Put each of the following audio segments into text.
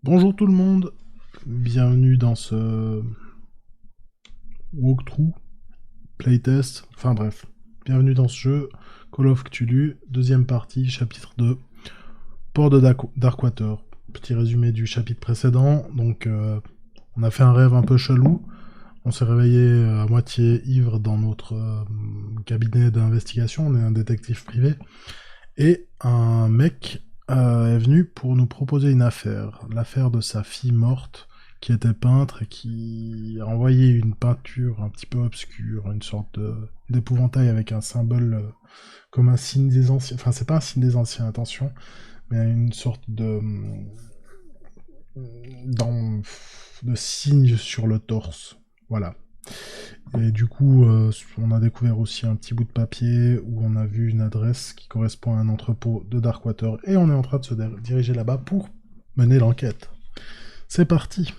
Bonjour tout le monde, bienvenue dans ce walkthrough, playtest, enfin bref, bienvenue dans ce jeu Call of Cthulhu, deuxième partie, chapitre 2, port de Darkwater. Petit résumé du chapitre précédent, donc on a fait un rêve un peu chelou, on s'est réveillé à moitié ivre dans notre cabinet d'investigation, on est un détective privé, et un mec est venu pour nous proposer une affaire, l'affaire de sa fille morte, qui était peintre et qui a envoyé une peinture un petit peu obscure, une sorte d'épouvantail avec un symbole comme un signe des anciens, enfin c'est pas un signe des anciens, attention, mais une sorte dans- de signe sur le torse, voilà. Et du coup, on a découvert aussi un petit bout de papier où on a vu une adresse qui correspond à un entrepôt de Darkwater. Et on est en train de se diriger là-bas pour mener l'enquête. C'est parti.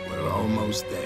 We're almost there.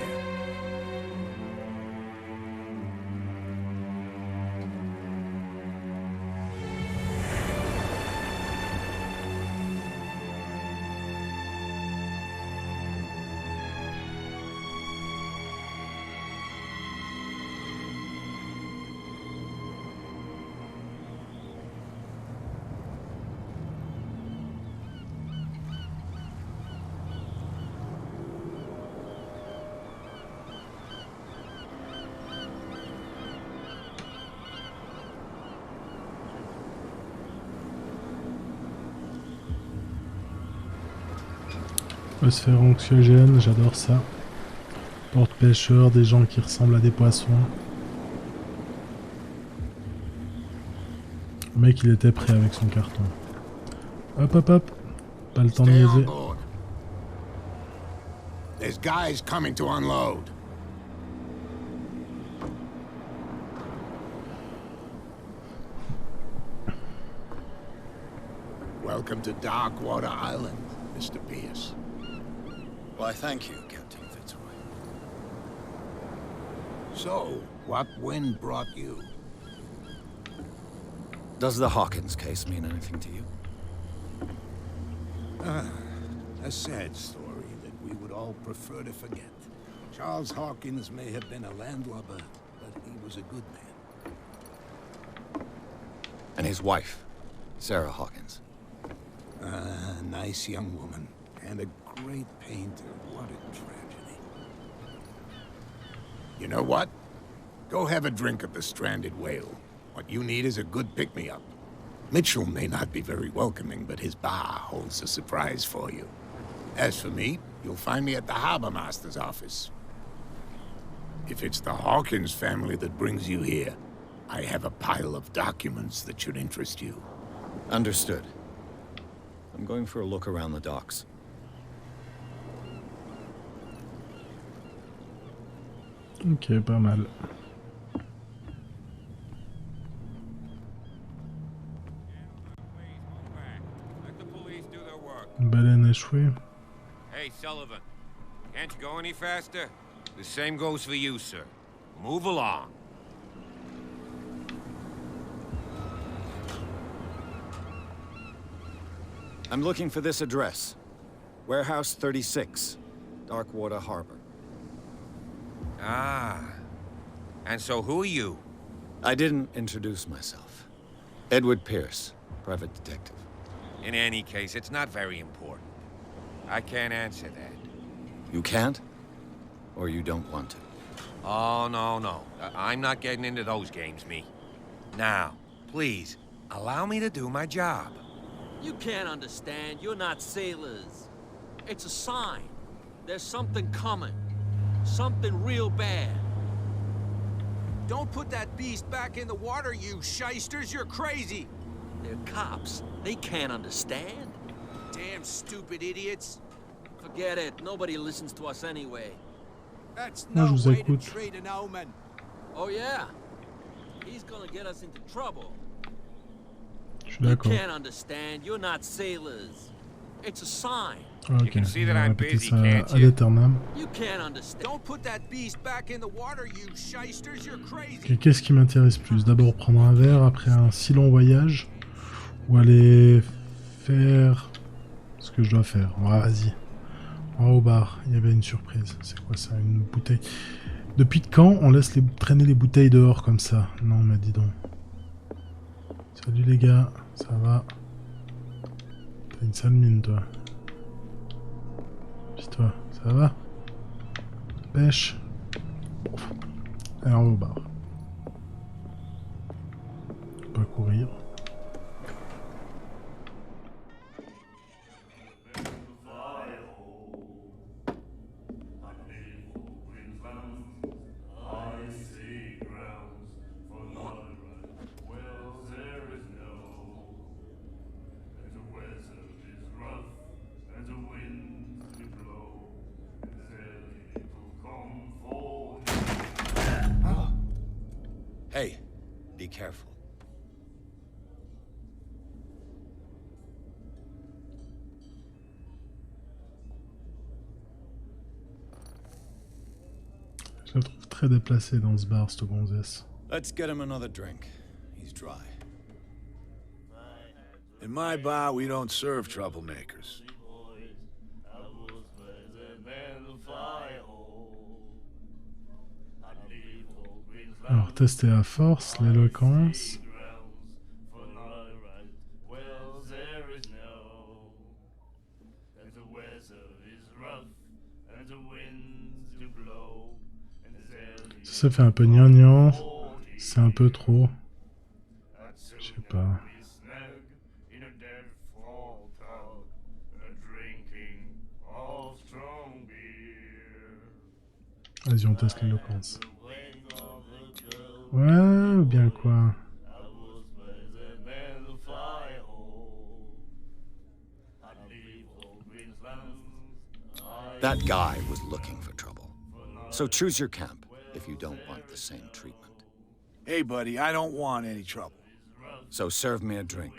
Sphère anxiogène, j'adore ça. Porte-pêcheur, des gens qui ressemblent à des poissons. Le mec, il était prêt avec son carton. Hop, hop, hop. Pas le temps de Stay on niaiser. board. There's guys coming to unload. Welcome to Darkwater Island, Mr. Pierce. Why, thank you, Captain Fitzroy. So, what wind brought you? Does the Hawkins case mean anything to you? A sad story that we would all prefer to forget. Charles Hawkins may have been a landlubber, but he was a good man. And his wife, Sarah Hawkins. A nice young woman, and a great painter. What a tragedy. You know what? Go have a drink at the Stranded Whale. What you need is a good pick-me-up. Mitchell may not be very welcoming, but his bar holds a surprise for you. As for me, you'll find me at the Harbor Master's office. If it's the Hawkins family that brings you here, I have a pile of documents that should interest you. Understood. I'm going for a look around the docks. Ok, pas mal. Let the police do their work. Baleine échouée. Hey, Sullivan, can't you go any faster? The same goes for you, sir. Move along. I'm looking for this address. Warehouse 36, Darkwater Harbor. Ah. And so who are you? I didn't introduce myself. Edward Pierce, private detective. In any case, it's not very important. I can't answer that. You can't? Or you don't want to? Oh, no. I'm not getting into those games, me. Now, please, allow me to do my job. You can't understand. You're not sailors. It's a sign. There's something coming. Something real bad. Don't put that beast back in the water, you shysters! You're crazy! They're cops. They can't understand. Damn stupid idiots! Forget it. Nobody listens to us anyway. That's Moi, no je vous way to écoute. treat an omen. Oh yeah? He's gonna get us into trouble. Je suis You d'accord. can't understand. You're not sailors. It's a sign. Ok, can see on that va I'm répéter busy, ça can't ad you? aeternam. You can't understand. Don't put that beast back in the water, you shysters! You're crazy! Ok, qu'est-ce qui m'intéresse plus? D'abord prendre un verre après un si long voyage, ou aller faire ce que je dois faire. Ouais, vas-y. En haut au bar, il y avait une surprise. C'est quoi ça? Une bouteille. Depuis quand on laisse traîner les bouteilles dehors comme ça? Non, mais dis donc. Salut les gars, ça va? T'as une sale mine, toi. Puis toi, ça va? Pêche? Allez, on va au bar. Faut pas courir. Hey, be careful. Je la trouve très déplacée dans ce bar, cette gonzesse. Let's get him another drink. He's dry. In my bar, we don't serve troublemakers. Alors, tester la force, l'éloquence. Ça fait un peu gnangnan. C'est un peu trop. Je sais pas. Vas-y, on teste l'éloquence. Ouais, ou bien quoi? That guy was looking for trouble. So choose your camp if you don't want the same treatment. Hey, buddy, I don't want any trouble. So serve me a drink.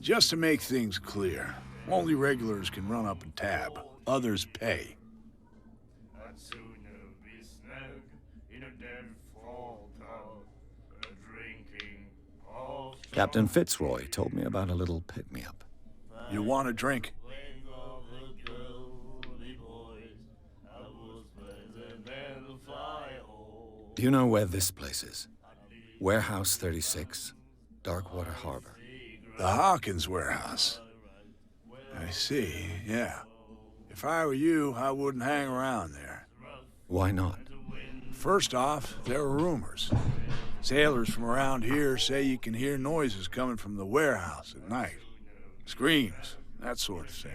Just to make things clear, only regulars can run up and tab. Others pay. Captain Fitzroy told me about a little pick-me-up. You want a drink? Do you know where this place is? Warehouse 36, Darkwater Harbor. The Hawkins warehouse. I see, yeah. If I were you, I wouldn't hang around there. Why not? First off, there are rumors. Sailors from around here say you can hear noises coming from the warehouse at night. Screams, that sort of thing.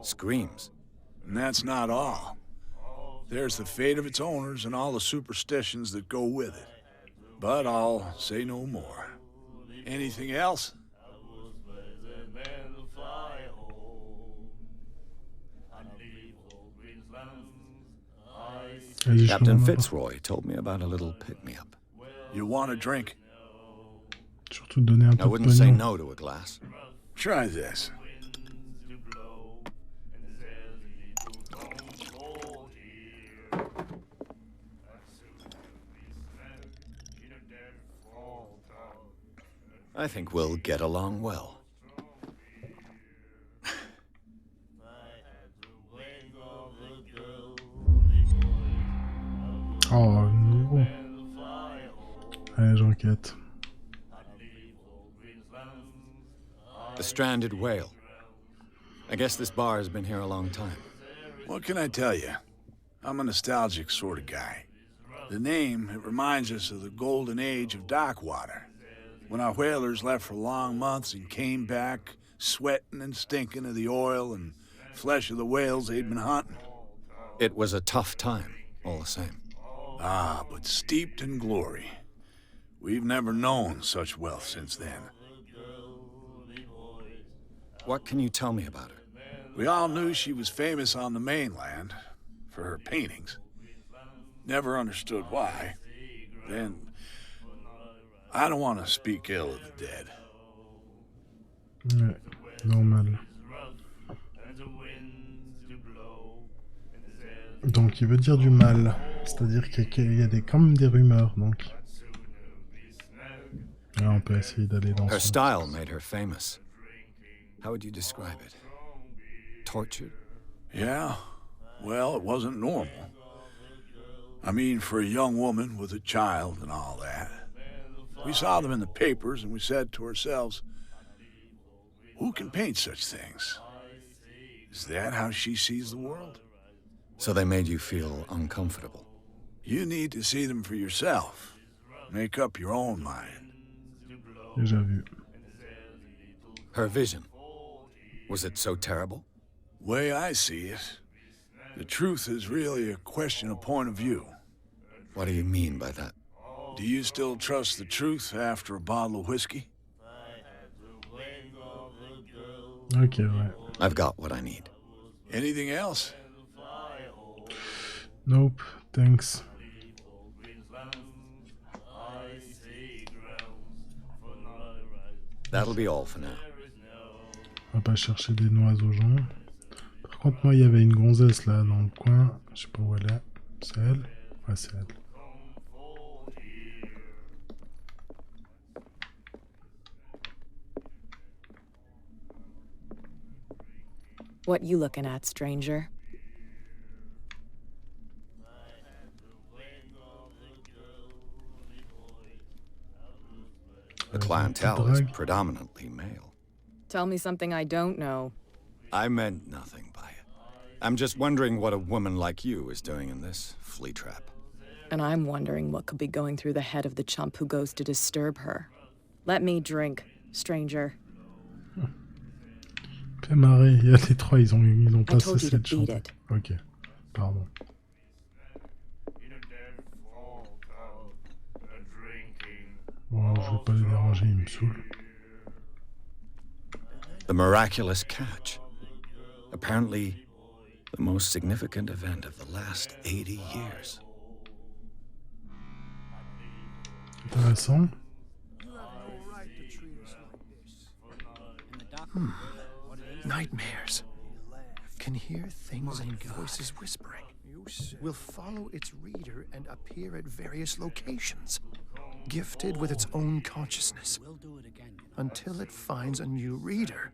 Screams. And that's not all. There's the fate of its owners and all the superstitions that go with it. But I'll say no more. Anything else? Vas-y, je Captain commande pas. Fitzroy told me about a little pick-me-up. You want a drink? Surtout donner un I peu de wouldn't say pognon. no to a glass. Try this. I think we'll get along well. Oh, nouveau. Allez, j'enquête. The stranded whale. I guess this bar has been here a long time. What can I tell you? I'm a nostalgic sort of guy. The name, it reminds us of the golden age of Darkwater, when our whalers left for long months and came back sweating and stinking of the oil and flesh of the whales they'd been hunting. It was a tough time, all the same. Ah, but steeped in glory. We've never known such wealth since then. What can you tell me about her? We all knew she was famous on the mainland for her paintings. Never understood why. Then, I don't want to speak ill of the dead. Ouais, normal. Donc il veut dire du mal. C'est-à-dire qu'il y a quand même des rumeurs, donc. Là, on peut essayer d'aller dans Her son... style made her famous. How would you describe it? Tortured? Yeah, well, it wasn't normal. I mean, for a young woman with a child and all that. We saw them in the papers and we said to ourselves, who can paint such things? Is that how she sees the world? So they made you feel uncomfortable. You need to see them for yourself. Make up your own mind. Déjà vu. Her vision. Was it so terrible? Way I see it, the truth is really a question of point of view. What do you mean by that? Do you still trust the truth after a bottle of whiskey? Ok, ouais. I've got what I need. Anything else? Nope, thanks. That'll be all for now. On va pas chercher des noises aux gens. Par contre, moi, il y avait une gonzesse là dans le coin. Je sais pas où elle est. C'est elle? Ouais, c'est elle. What you looking at, stranger? The clientele is predominantly male. Tell me something I don't know. I meant nothing by it. I'm just wondering what a woman like you is doing in this flea trap. And I'm wondering what could be going through the head of the chump who goes to disturb her. Let me drink, stranger. Fait marrer, il y a les trois, ils ont pas I told you cessé to de chanter. beat it. Ok, pardon. Bon, je vais pas les déranger, ils me saoulent. The miraculous catch. Apparently, the most significant event of the last 80 years. Intéressant. Nightmares. Can hear things and voices whispering. Will follow its reader and appear at various locations, gifted with its own consciousness, until it finds a new reader.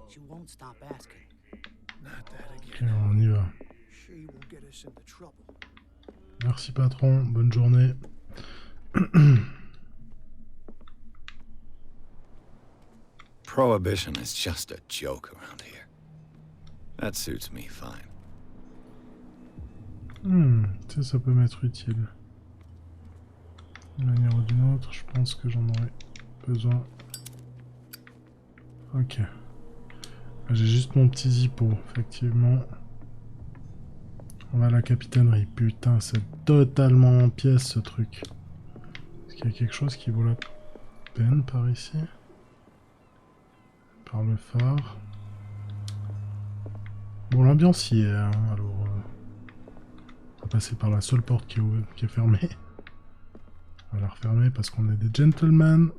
She won't stop asking. Not that Ok, again. on y va. She will get us into trouble. Merci patron, bonne journée. Prohibition is just a joke around here. That suits me fine. Ça peut m'être utile. D'une manière ou d'une autre, je pense que j'en aurai besoin. Ok. J'ai juste mon petit zippo, effectivement. On va à la capitainerie. Putain, c'est totalement en pièces ce truc. Est-ce qu'il y a quelque chose qui vaut la peine par ici? Par le phare. Bon, l'ambiance y est, hein, alors... on va passer par la seule porte qui est fermée. On va la refermer parce qu'on est des gentlemen.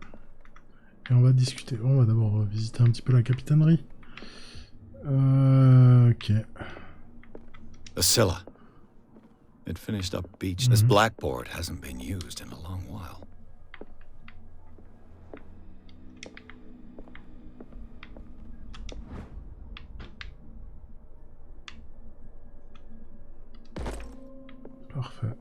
Et on va discuter. On va d'abord visiter un petit peu la capitainerie. Ok. The Scylla. It finished up beach. This blackboard hasn't been used in a long while. Parfait.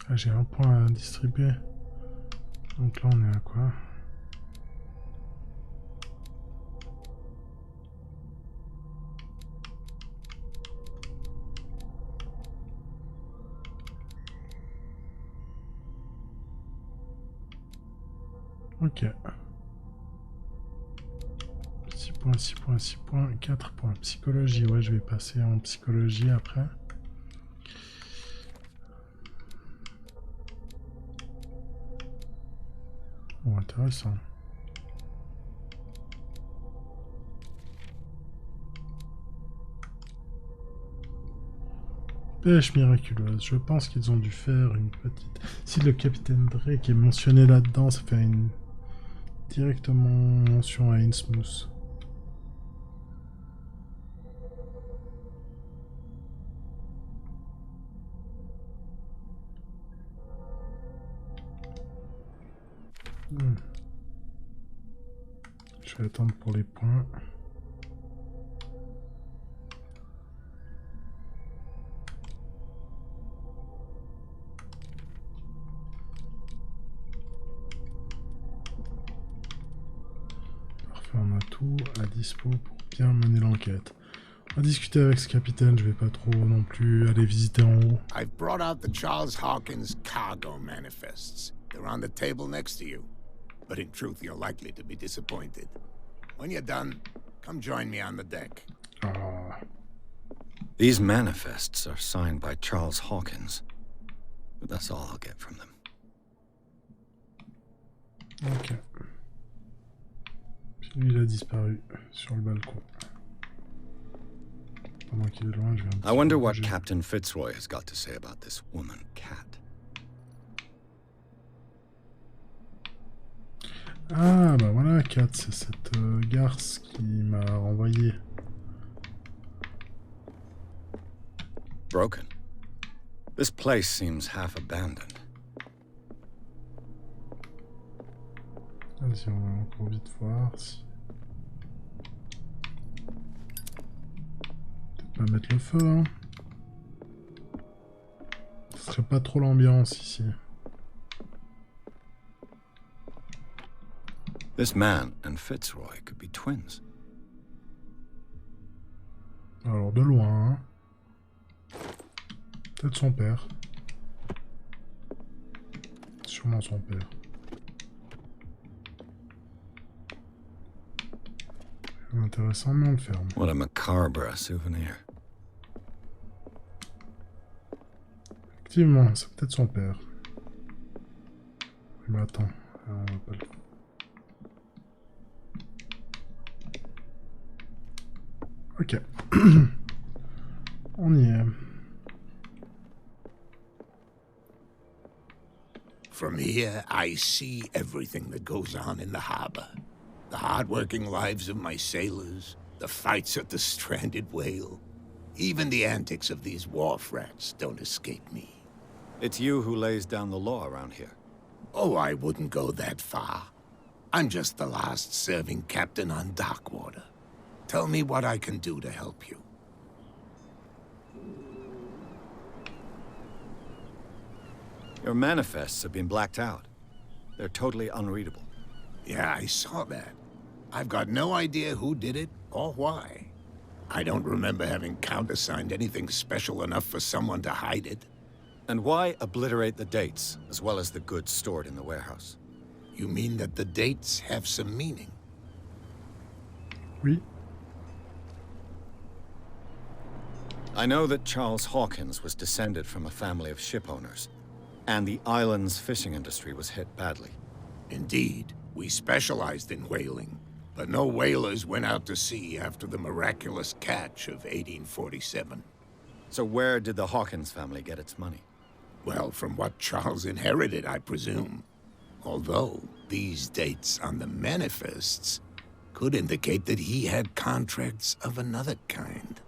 Ah, j'ai un point à distribuer. Donc là, on est à quoi? Ok. 6 points, 6 points, 6 points, 4 points. Psychologie, ouais, je vais passer en psychologie après. Oh, intéressant. Pêche miraculeuse. Je pense qu'ils ont dû faire une petite... Si le capitaine Drake est mentionné là-dedans, ça fait une... directement mention à Innsmouth. Je vais attendre pour les points. Parfait, on a tout à dispo pour bien mener l'enquête. On va discuter avec ce capitaine, je vais pas trop non plus aller visiter en haut. I've brought out the Charles Hawkins cargo manifests. They're on the table next to you. But in truth, you're likely to be disappointed. When you're done, come join me on the deck. Ah. These manifests are signed by Charles Hawkins. But that's all I'll get from them. Ok. Puis lui, il a disparu sur le balcon. Pendant qu'il est loin, je vais un petit I wonder peu what bouger. Captain Fitzroy has got to say about this woman, Cat. Ah, bah voilà, Kat, c'est cette garce qui m'a renvoyé. Broken. This place seems half abandoned. Vas-y, on va encore vite voir si... Peut-être pas mettre le feu, hein. Ce serait pas trop l'ambiance ici. This man and Fitzroy could be twins. Alors, de loin, hein. Peut-être son père. Sûrement son père. Intéressant, mais on le ferme. What a macabre souvenir. Effectivement, c'est peut-être son père. Mais attends, on va pas le... Ok. On y est. From here, I see everything that goes on in the harbor. The hard-working lives of my sailors, the fights at the stranded whale. Even the antics of these wharf rats don't escape me. It's you who lays down the law around here. Oh, I wouldn't go that far. I'm just the last serving captain on Darkwater. Tell me what I can do to help you. Your manifests have been blacked out. They're totally unreadable. Yeah, I saw that. I've got no idea who did it or why. I don't remember having countersigned anything special enough for someone to hide it. And why obliterate the dates, as well as the goods stored in the warehouse? You mean that the dates have some meaning? Oui. I know that Charles Hawkins was descended from a family of ship owners, and the island's fishing industry was hit badly. Indeed, we specialized in whaling, but no whalers went out to sea after the miraculous catch of 1847. So where did the Hawkins family get its money? Well, from what Charles inherited, I presume. Although, these dates on the manifests could indicate that he had contracts of another kind.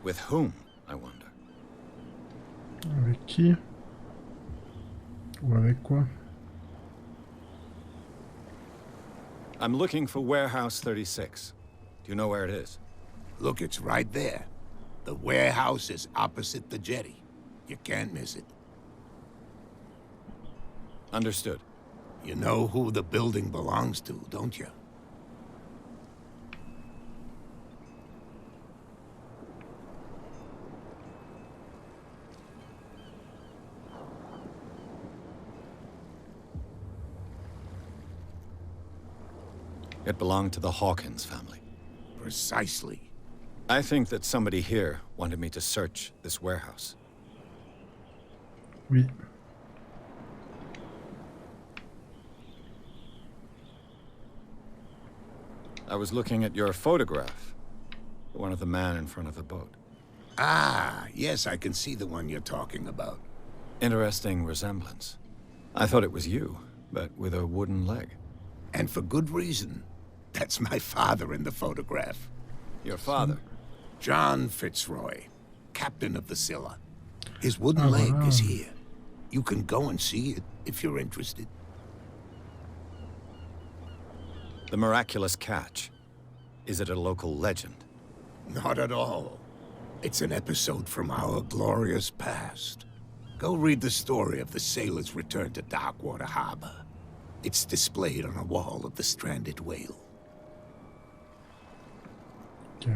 With whom, I wonder? Avec qui? Ou avec quoi? I'm looking for Warehouse 36. Do you know where it is? Look, it's right there. The warehouse is opposite the jetty. You can't miss it. Understood. You know who the building belongs to, don't you? It belonged to the Hawkins family. Precisely. I think that somebody here wanted me to search this warehouse. Oui. I was looking at your photograph. One of the man in front of the boat. Ah, yes, I can see the one you're talking about. Interesting resemblance. I thought it was you, but with a wooden leg. And for good reason. That's my father in the photograph. Your father? John Fitzroy, captain of the Scylla. His wooden leg is here. You can go and see it if you're interested. The miraculous catch. Is it a local legend? Not at all. It's an episode from our glorious past. Go read the story of the sailor's return to Darkwater Harbor. It's displayed on a wall of the stranded whale. Okay.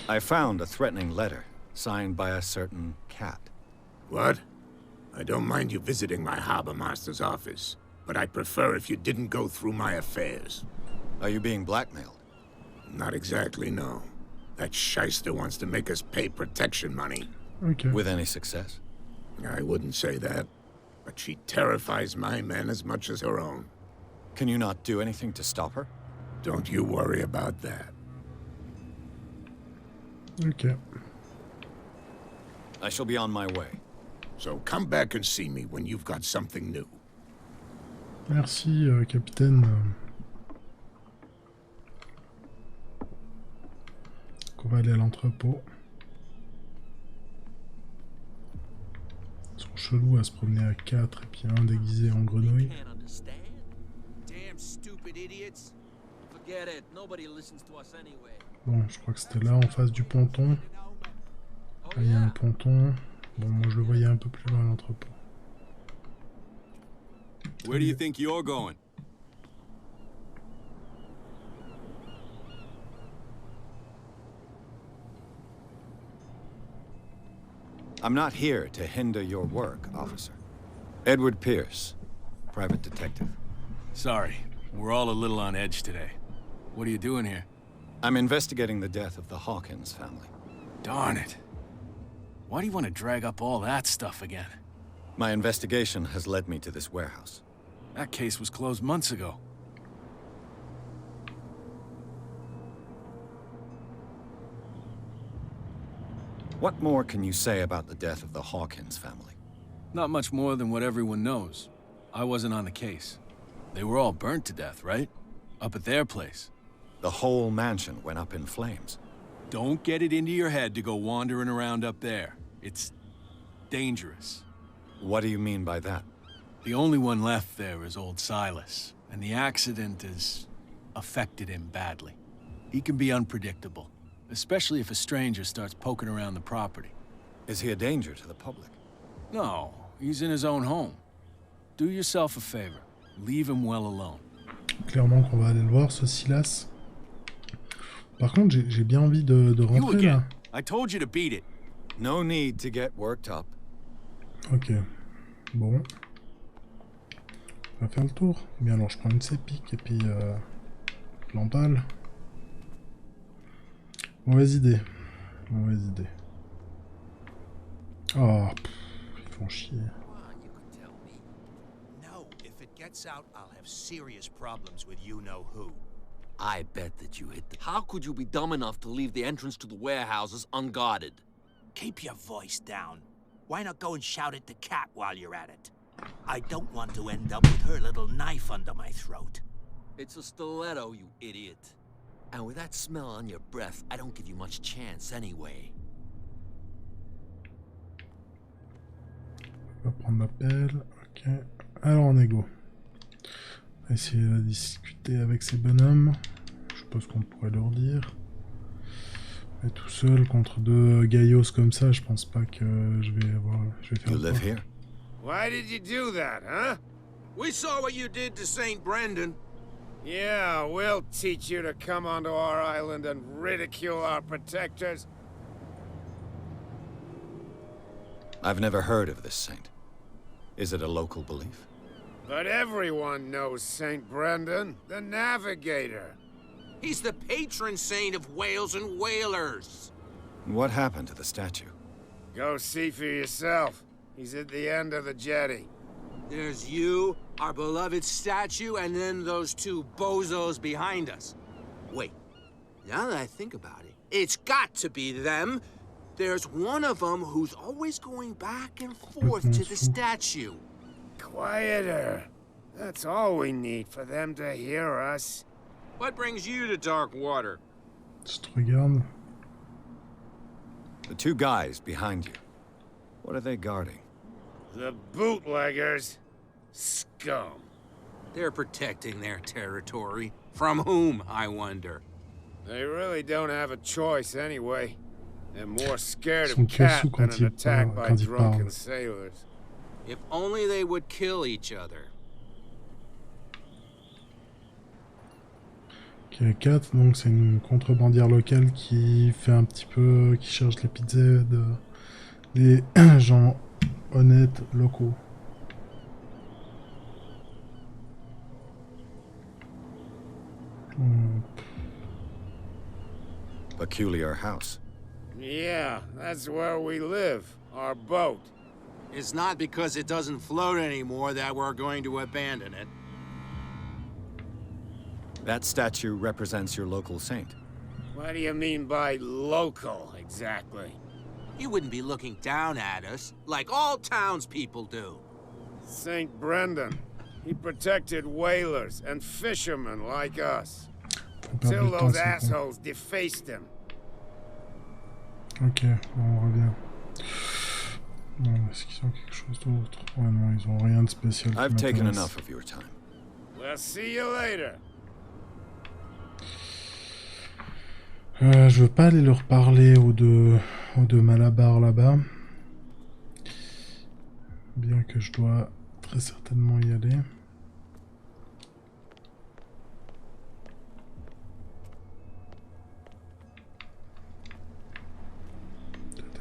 I found a threatening letter, signed by a certain cat. What? I don't mind you visiting my harbor master's office, but I'd prefer if you didn't go through my affairs. Are you being blackmailed? Not exactly, no. That shyster wants to make us pay protection money. Okay. With any success? I wouldn't say that, but she terrifies my men as much as her own. Can you not do anything to stop her? Don't you worry about that. Ok. I shall be on my way. So come back and see me when you've got something new. Merci, capitaine. Donc on va aller à l'entrepôt. Ils sont chelous à se promener à 4 et puis un déguisé en grenouille. Bon, je crois que c'était là en face du ponton. Là, il y a un ponton. Bon, moi je le voyais un peu plus loin à l'entrepôt. Where do you think you're going? I'm not here to hinder your work, officer. Edward Pierce, private detective. Sorry, we're all a little on edge today. What are you doing here? I'm investigating the death of the Hawkins family. Darn it. Why do you want to drag up all that stuff again? My investigation has led me to this warehouse. That case was closed months ago. What more can you say about the death of the Hawkins family? Not much more than what everyone knows. I wasn't on the case. They were all burnt to death, right? Up at their place. The whole mansion went up in flames. Don't get it into your head to go wandering around up there. It's dangerous. What do you mean by that? The only one left there is old Silas, and the accident has affected him badly. He can be unpredictable, especially if a stranger starts poking around the property. Is he a danger to the public? No, he's in his own home. Do yourself a favor. Leave him well alone. Clairement qu'on va aller le voir, ce Silas. Par contre, j'ai bien envie de rentrer là. I told you to beat it. No need to get worked up. Ok. Bon. On va faire le tour. Bien alors, je prends une de ces piques et puis je l'emballe. Mauvaise idée. Mauvaise idée. Oh, ils font chier. Gets out, I'll have serious problems with you-know-who. I bet that you hit the... How could you be dumb enough to leave the entrance to the warehouses unguarded? Keep your voice down. Why not go and shout at the cat while you're at it? I don't want to end up with her little knife under my throat. It's a stiletto, you idiot. And with that smell on your breath, I don't give you much chance anyway. On va prendre l'appel. Ok. Alors on est go. On va essayer de discuter avec ces bonhommes. Je suppose qu'on pourrait leur dire. Mais tout seul contre deux gaillos comme ça, je pense pas que je vais avoir. Je vais faire. You live here? Why did you do that, huh? We saw what you did to St. Brendan. Yeah, we'll teach you to come onto our island and ridicule our protectors. I've never heard of this saint. Is it a local belief? But everyone knows St. Brendan, the Navigator. He's the patron saint of whales and whalers. What happened to the statue? Go see for yourself. He's at the end of the jetty. There's you, our beloved statue, and then those two bozos behind us. Wait, now that I think about it, it's got to be them. There's one of them who's always going back and forth to the statue. Quieter. That's all we need for them to hear us. What brings you to Darkwater? Je te regarde. The two guys behind you. What are they guarding? The bootleggers. Scum. They're protecting their territory. From whom, I wonder? They really don't have a choice anyway. They're more scared Sont of Cat sous than quand an ils attack parlent- by quand ils drunken parlent. sailors. If only they would kill each other. Ok, Kat, donc c'est une contrebandière locale qui fait un petit peu, qui cherche les pizzas des gens honnêtes locaux. Peculiar house. Yeah, that's where we live. Our boat. It's not because it doesn't float anymore that we're going to abandon it. That statue represents your local saint. What do you mean by local, exactly? He wouldn't be looking down at us, like all townspeople do. St. Brendan. He protected whalers and fishermen like us. Till those assholes defaced him. Ok, bon, on revient. Bon, est-ce qu'ils ont quelque chose d'autre? Ouais, non, ils ont rien de spécial. I've taken enough of your time. We'll see you later. Je veux pas aller leur parler aux deux Malabar là-bas. Bien que je dois très certainement y aller.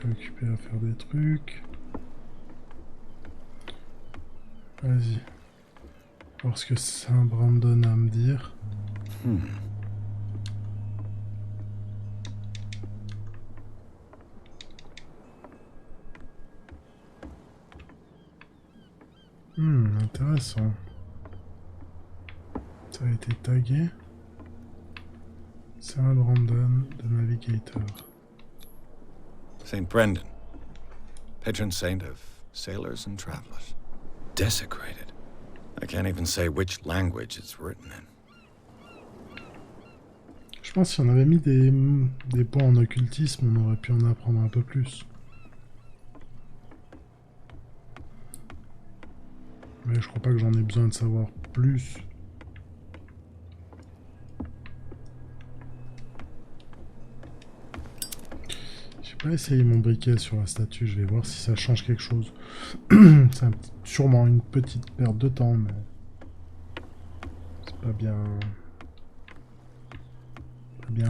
T'es occupé à faire des trucs. Vas-y. Voir ce que Saint Brandon a à me dire. Intéressant. Ça a été tagué. Saint Brandon de Navigator. St. Brendan, patron saint of sailors and travelers. Desecrated. I can't even say which language it's written in. Je pense que si on avait mis des points en occultisme, on aurait pu en apprendre un peu plus. Mais je crois pas que j'en ai besoin de savoir plus. J'ai pas essayé mon briquet sur la statue, je vais voir si ça change quelque chose. C'est sûrement une petite perte de temps, mais c'est pas bien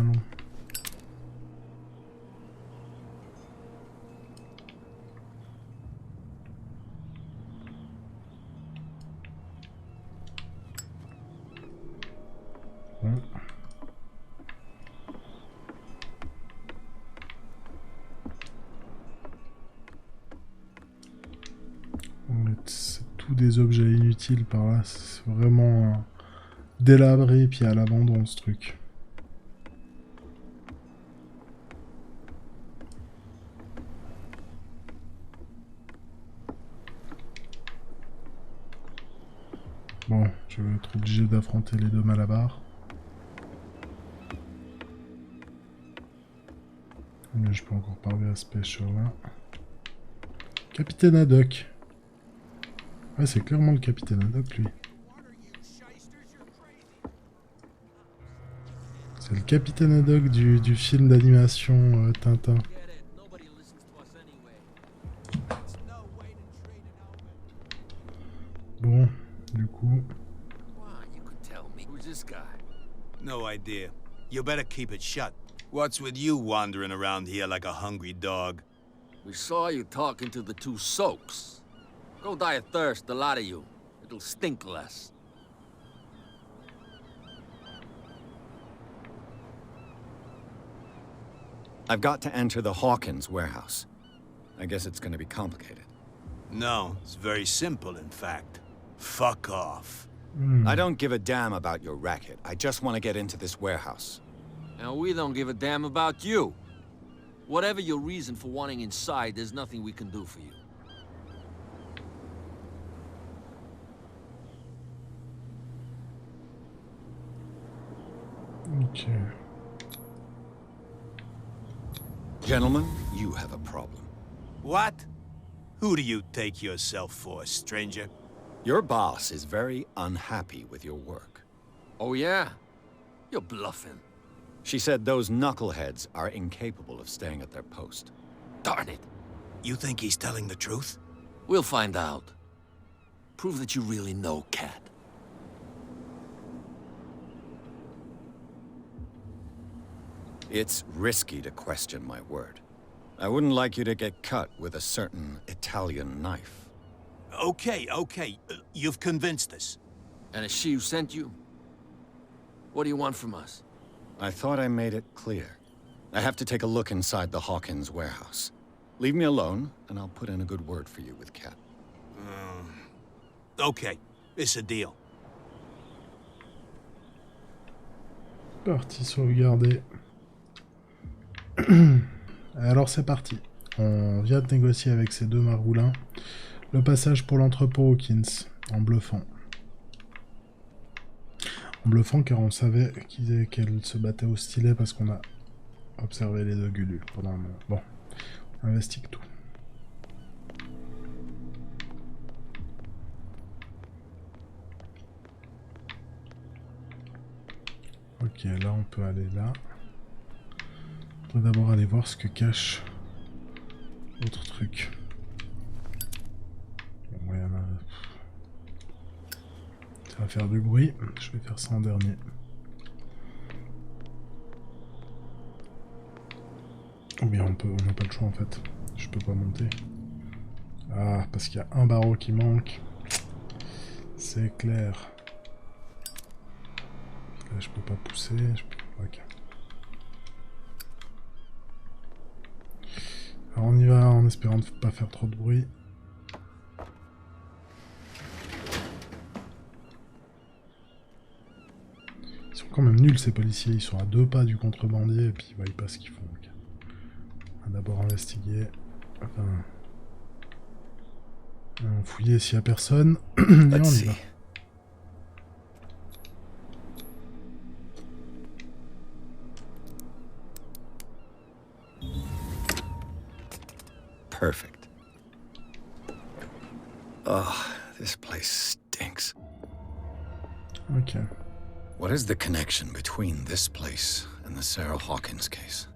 long. Bon. C'est tout des objets inutiles par là, c'est vraiment délabré puis à l'abandon ce truc. Bon, je vais être obligé d'affronter les deux Malabar. Mais je peux encore parler à ce pêcheur-là. Capitaine Haddock. Ouais, c'est clairement le capitaine Haddock, lui. C'est le capitaine Haddock du film d'animation Tintin. Bon, du coup. You could tell me. Who's this guy? No idea. You better keep it shut. What's with you wandering around here like a hungry dog? We saw you talking to the two soaks. Go die of thirst, the lot of you. It'll stink less. I've got to enter the Hawkins warehouse. I guess it's gonna be complicated. No, it's very simple, in fact. Fuck off. I don't give a damn about your racket. I just want to get into this warehouse. And we don't give a damn about you. Whatever your reason for wanting inside, there's nothing we can do for you. Ok. Gentlemen, you have a problem. What? Who do you take yourself for, stranger? Your boss is very unhappy with your work. Oh yeah? You're bluffing. She said those knuckleheads are incapable of staying at their post. Darn it. You think he's telling the truth? We'll find out. Prove that you really know Cat. It's risky to question my word. I wouldn't like you to get cut with a certain Italian knife. Okay. You've convinced us. And it's she who sent you? What do you want from us? I thought I made it clear. I have to take a look inside the Hawkins warehouse. Leave me alone, and I'll put in a good word for you with Cat. Okay, it's a deal. Parti sauvegarder. Alors c'est parti. On vient de négocier avec ces deux maroulins le passage pour l'entrepôt Hawkins, en bluffant. En bluffant car on savait qu'elle se battait au stylet parce qu'on a observé les deux Gulus pendant un moment. Bon, on investigue tout. Ok, là on peut aller là. On va d'abord aller voir ce que cache l'autre truc. Bon, moi, ça va faire du bruit, je vais faire ça en dernier. Ou bien on n'a pas le choix en fait, je peux pas monter. Ah, parce qu'il y a un barreau qui manque. C'est clair. Là je peux pas pousser, ok. Alors on y va en espérant ne pas faire trop de bruit. Ils sont quand même nuls ces policiers, ils sont à 2 pas du contrebandier et puis ils voient pas ce qu'ils font. Okay. On va d'abord investiguer. Enfin, fouiller s'il n'y a personne. Et on y va. Perfect. Oh, this place stinks. Okay. What is the connection between this place and the Sarah Hawkins case?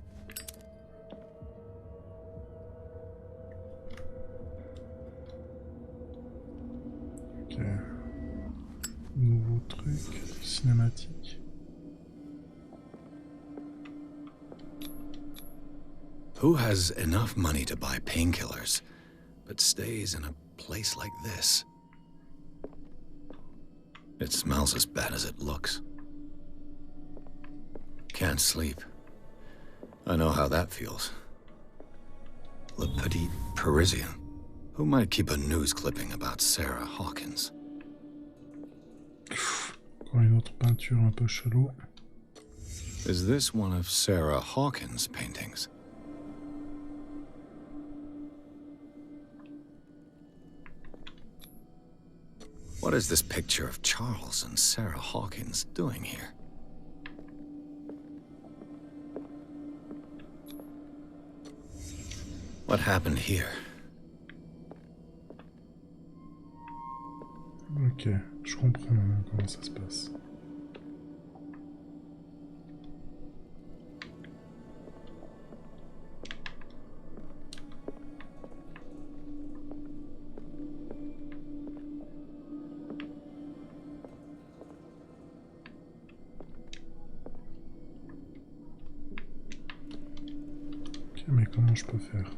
Ok. Nouveau truc cinématique. Who has enough money to buy painkillers, but stays in a place like this? It smells as bad as it looks. Can't sleep. I know how that feels. Le Petit Parisien. Who might keep a news clipping about Sarah Hawkins? Encore une autre peinture un peu chelou. Is this one of Sarah Hawkins' paintings? What is this picture of Charles and Sarah Hawkins doing here? What happened here? Ok, je comprends maintenant comment ça se passe. Ok, mais comment je peux faire?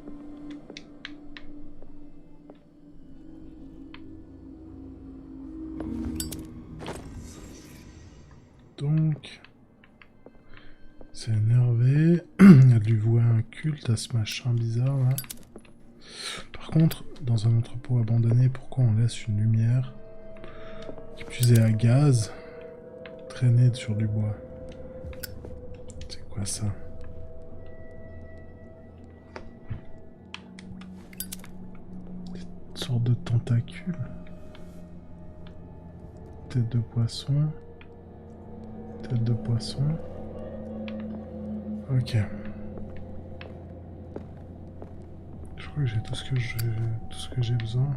Donc... C'est énervé. Il a dû vouer un culte à ce machin bizarre là. Par contre, dans un entrepôt abandonné, pourquoi on laisse une lumière qui puisait à gaz traîner sur du bois? C'est quoi ça? Une sorte de tentacule. Tête de poisson. Tête de poisson. Ok. Je crois que j'ai tout ce que j'ai besoin.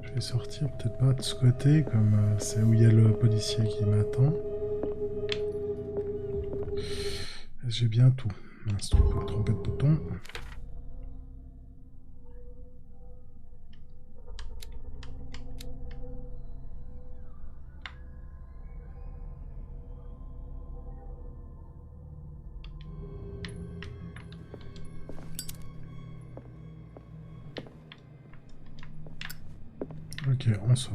Je vais sortir, peut-être pas de ce côté, comme c'est où il y a le policier qui m'attend. J'ai bien tout. Mince, trompé de bouton. Ok, on sort.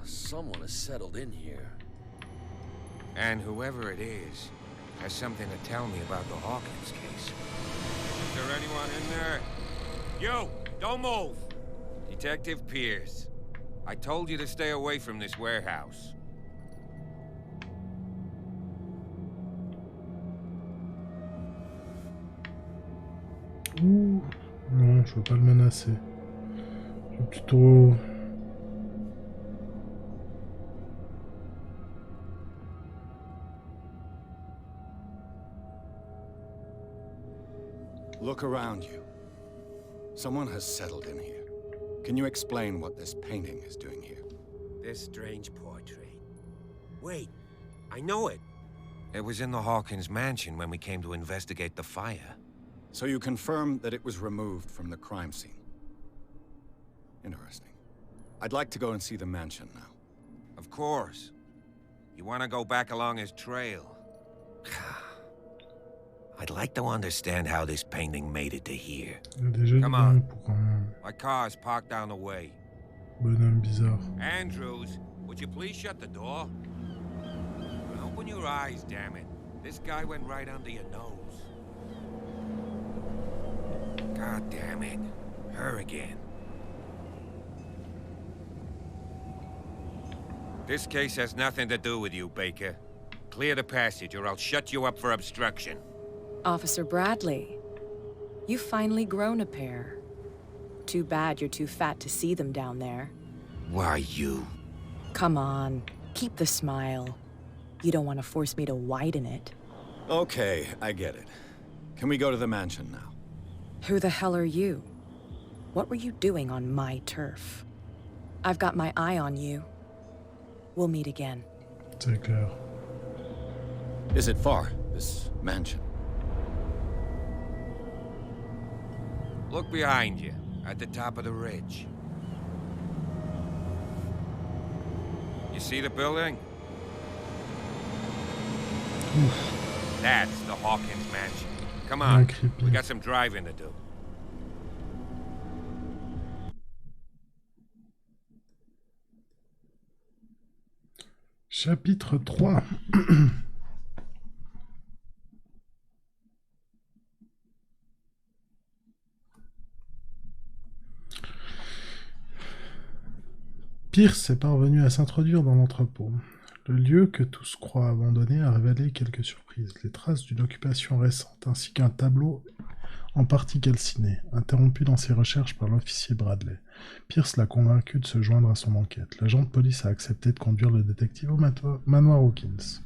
Someone has settled in here. And whoever it is has something to tell me about the Hawkins case. Is there anyone in there? You! Don't move! Detective Pierce. I told you to stay away from this warehouse. Ouh, non, je veux pas le menacer. Je veux plutôt... Look around you. Someone has settled in here. Can you explain what this painting is doing here? This strange portrait. Wait, I know it. It was in the Hawkins mansion when we came to investigate the fire. So you confirm that it was removed from the crime scene. Interesting. I'd like to go and see the mansion now. Of course. You want to go back along his trail? I'd like to understand how this painting made it to here. Come on. My car's parked down the way. Bonhomme bizarre. Andrews, would you please shut the door? Open your eyes, damn it. This guy went right under your nose. God damn it. Her again. This case has nothing to do with you, Baker. Clear the passage or I'll shut you up for obstruction. Officer Bradley, you've finally grown a pair. Too bad you're too fat to see them down there. Why you? Come on, keep the smile. You don't want to force me to widen it. Okay, I get it. Can we go to the mansion now? Who the hell are you? What were you doing on my turf? I've got my eye on you. We'll meet again. C'est clair. Is it far, this mansion? Look behind you, at the top of the ridge. You see the building? Oof. That's the Hawkins mansion. Come on, we got some driving to do. Chapitre 3. Pierce est parvenu à s'introduire dans l'entrepôt. Le lieu que tous croient abandonné a révélé quelques surprises. Les traces d'une occupation récente, ainsi qu'un tableau en partie calciné, interrompu dans ses recherches par l'officier Bradley. Pierce l'a convaincu de se joindre à son enquête. L'agent de police a accepté de conduire le détective au manoir Hawkins.